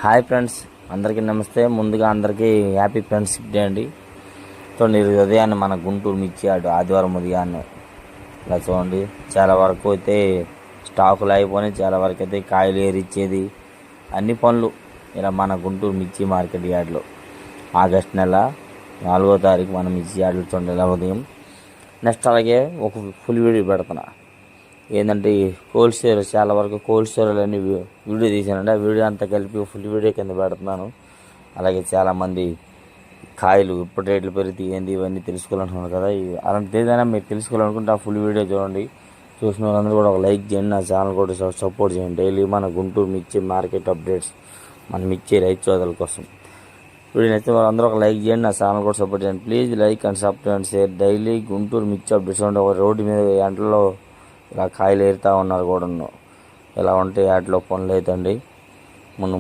Hi friends, అందరికీ నమస్తే. ముందుగా అందరికీ హ్యాపీ ఫ్రెండ్షిప్ డే అండి. చూడండి, ఈరోజు ఉదయాన్నే మన గుంటూరు మిర్చి ఆదివారం ఉదయాన్నే ఇలా చూడండి, చాలా వరకు అయితే స్టాకులు అయిపోయి, చాలా వరకు అయితే కాయలు ఏరిచ్చేది అన్ని పనులు ఇలా మన గుంటూరు మిర్చి మార్కెట్ యార్డ్లో ఆగస్ట్ నెల 4వ తారీఖు మన మిర్చి యార్డ్లో చూడండి ఇలా ఉదయం. నెక్స్ట్ అలాగే ఒక ఫుల్ వీడియో పెడుతున్నా. ఏంటంటే కోల్డ్ స్టోరేజ్, చాలా వరకు కోల్డ్ స్టోరేజ్ అన్ని వీడియో తీసానండి. ఆ వీడియో అంతా కలిపి ఫుల్ వీడియో కింద పెడుతున్నాను. అలాగే చాలామంది కాయలు ఇప్పుడు రేట్లు పెరిగితే ఏంది ఇవన్నీ తెలుసుకోవాలనుకున్నారు కదా. అలాంటి ఏదైనా మీరు తెలుసుకోవాలనుకుంటే ఆ ఫుల్ వీడియో చూడండి. చూసిన వాళ్ళందరూ కూడా ఒక లైక్ చేయండి, నా ఛానల్ కూడా సపోర్ట్ చేయండి. డైలీ మన గుంటూరు మిర్చి మార్కెట్ అప్డేట్స్, మన మిర్చి రైతు సోదరుల కోసం వీడియో నచ్చితే వాళ్ళందరూ ఒక లైక్ చేయండి, నా ఛానల్ కూడా సపోర్ట్ చేయండి. Please like and subscribe and share. Daily Guntur మిర్చి అప్డేట్స్ ఉంటే ఒక రోడ్డు మీద ఎంటలో ఇలా కాయలు ఏరుతూ ఉన్నారు కూడా. ఇలా ఉంటే వాటిలో పనులు అవుతండి. మనం